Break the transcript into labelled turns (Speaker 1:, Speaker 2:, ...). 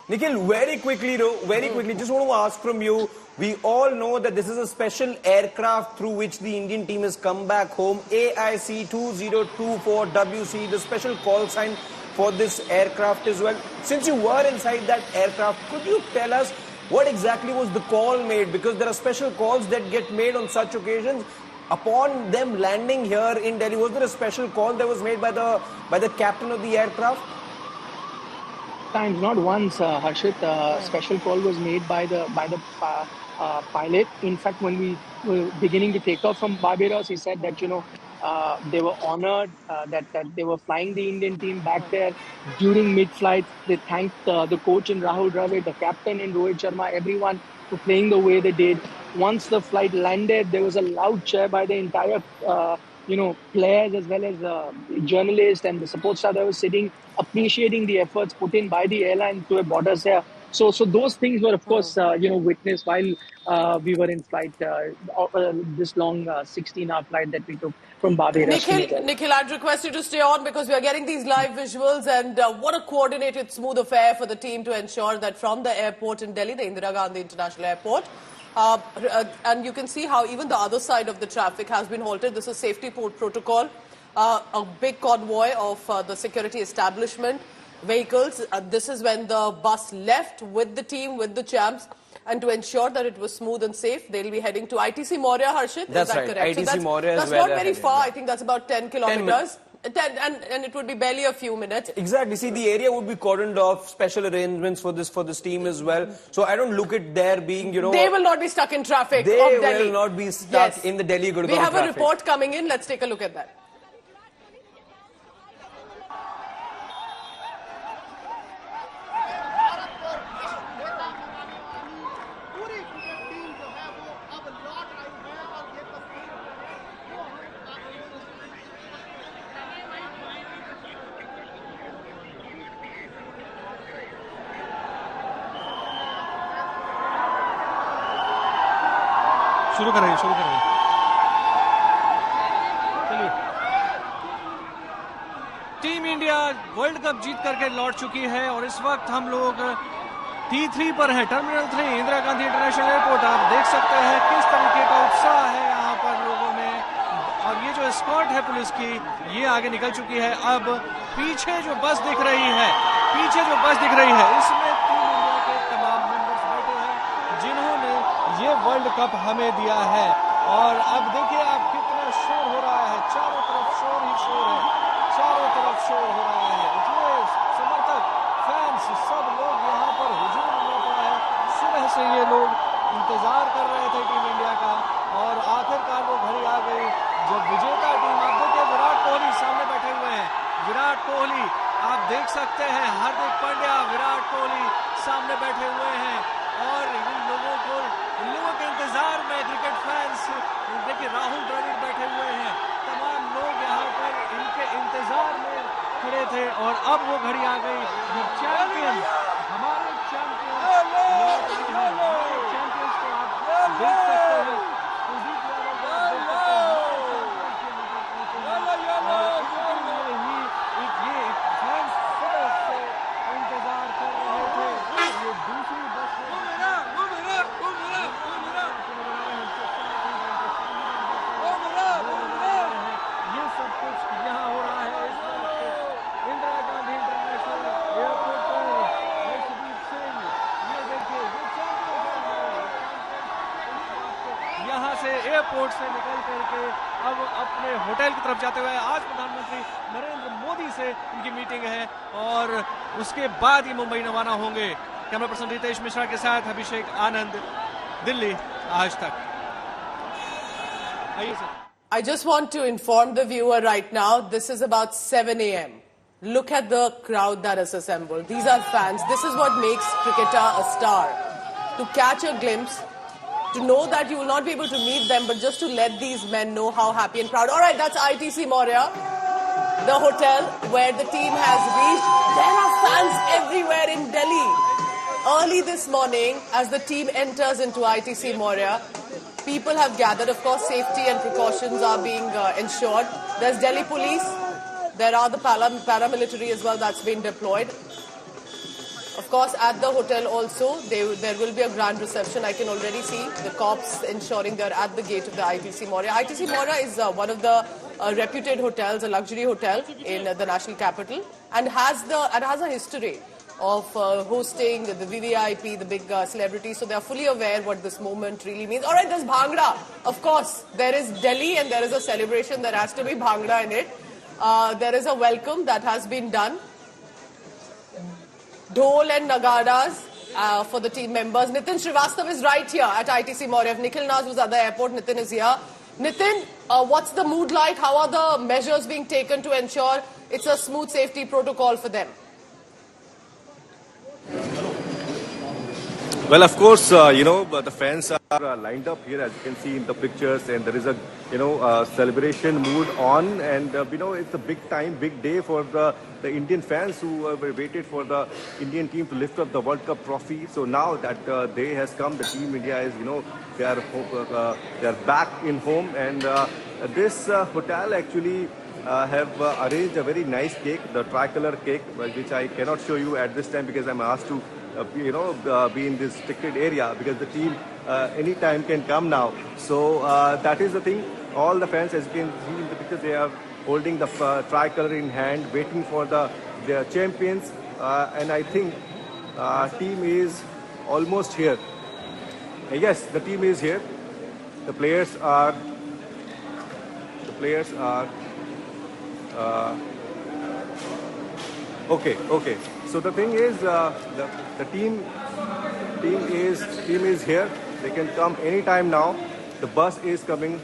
Speaker 1: Nikhil, very quickly, just want to ask from you. We all know that this is a special aircraft through which the Indian team has come back home. AIC 2024WC, the special call sign for this aircraft as well. Since you were inside that aircraft, could you tell us what exactly was the call made? Because there are special calls that get made on such occasions. Upon them landing here in Delhi, was there a special call that was made by the captain of the aircraft?
Speaker 2: Times, not once, Harshit. Special call was made by the pilot. In fact, when we were beginning to take off from Barbados, he said that they were honored that they were flying the Indian team back there during mid-flight. They thanked the coach in Rahul Dravid, the captain in Rohit Sharma, everyone for playing the way they did. Once the flight landed, there was a loud cheer by the entire players as well as journalists and the support staff that was sitting, appreciating the efforts put in by the airline to have brought us here. So those things were, of course, witnessed while we were in flight, this long 16-hour flight that we took from Barbados.
Speaker 3: Nikhil, I'd request you to stay on because we are getting these live visuals, and what a coordinated, smooth affair for the team to ensure that from the airport in Delhi, the Indira Gandhi International Airport, and you can see how even the other side of the traffic has been halted. This is safety protocol. A big convoy of the security establishment vehicles. This is when the bus left with the team, with the champs. And to ensure that it was smooth and safe, they'll be heading to ITC Maurya, Harshit.
Speaker 1: That's right.
Speaker 3: Correct?
Speaker 1: ITC Maurya is
Speaker 3: that's
Speaker 1: where
Speaker 3: not very far. I think that's about 10 kilometers.
Speaker 1: 10
Speaker 3: and it would be barely a few minutes.
Speaker 1: Exactly. See, the area would be cordoned off, special arrangements for this team as well. So I don't look at there being, They
Speaker 3: will not be stuck in traffic
Speaker 1: They
Speaker 3: of Delhi.
Speaker 1: will not be stuck in the Delhi-Gurgaon traffic.
Speaker 3: We have a report coming in. Let's take a look at that.
Speaker 4: शुरू करेंगे चलिए। Team India world cup जीत करके लौट चुकी है और इस वक्त हम लोग T3 पर है, terminal 3 Indira Gandhi international airport. आप देख सकते हैं किस तरीके का उत्साह है यहाँ पर लोगों में, और ये जो एस्कॉर्ट है पुलिस की, ये आगे निकल चुकी है। अब पीछे जो बस दिख रही है, इसमें टीम इंडिया के तमाम मेंबर्स बैठे हैं जिन्होंने ये वर्ल्ड कप हमें दिया है। और अब देखिए आप कितना शोर हो रहा है, चारों तरफ शोर ही शोर है, चारों तरफ शोर हो रहा है। इतने समर्थक, फैंस, सब लोग यहाँ पर हुजूम होता है। सुबह से ये लोग इंतजार कर रहे थे टीम इंडिया का, और आखिरकार वो घड़ी आ गई जब विजेता टीम, आप देखिए विराट कोहली सामने बैठे हुए हैं। विराट कोहली आप देख सकते हैं, हार्दिक पांड्या, विराट कोहली सामने बैठे हुए हैं, और इन लोगों के इंतजार में क्रिकेट फैंस, देखिए राहुल द्रविड़ बैठे हुए हैं, तमाम लोग यहाँ पर इनके इंतजार में खड़े थे। और अब वो घड़ी आ गई जब चैंपियन, हमारे चैंपियंस को आप देख सकते हैं, एयरपोर्ट से निकल करके अब अपने होटल की तरफ जाते हुए, आज प्रधानमंत्री नरेंद्र मोदी से इनकी मीटिंग है और उसके बाद ये मुंबई रवाना होंगे। कैमरा पर्सन रितेश मिश्रा के साथ अभिषेक आनंद, दिल्ली आज तक। आइए sir.
Speaker 3: I just want to inform the viewer right now, this is about 7 a.m. Look at the crowd that is assembled. These are fans. This is what makes cricketer a star. To catch a glimpse, to know that you will not be able to meet them, but just to let these men know how happy and proud. All right, that's ITC Maurya, the hotel where the team has reached. There are fans everywhere in Delhi. Early this morning, as the team enters into ITC Maurya, people have gathered. Of course, safety and precautions are being ensured. There's Delhi police. There are the paramilitary as well that's been deployed. Of course, at the hotel also, there will be a grand reception. I can already see the cops ensuring they're at the gate of the ITC Maurya. ITC Maurya is one of the reputed hotels, a luxury hotel in the national capital, and has a history of hosting the VVIP, the big celebrities. So they are fully aware what this moment really means. All right, there's Bhangra. Of course, there is Delhi and there is a celebration. There has to be Bhangra in it. There is a welcome that has been done. Dhol and Nagaras for the team members. Nitin Srivastav is right here at ITC Maurya. If Nikhil Naz was at the airport, Nitin is here. Nitin, what's the mood like? How are the measures being taken to ensure it's a smooth safety protocol for them?
Speaker 5: Well, of course, the fans are lined up here, as you can see in the pictures, and there is a, celebration mood on, and, it's a big time, big day for the Indian fans who were waited for the Indian team to lift up the World Cup trophy. So now that day has come, the Team India is, they are back in home, and this hotel actually have arranged a very nice cake, the tricolor cake, which I cannot show you at this time because I'm asked to be in this restricted area, because the team anytime can come now. So that is the thing. All the fans, as you can see in the picture, they are holding the tricolor in hand, waiting for their champions. And I think team is almost here. Yes, the team is here. The players are. Okay. So the thing is, the team is here. They can come anytime now. The bus is coming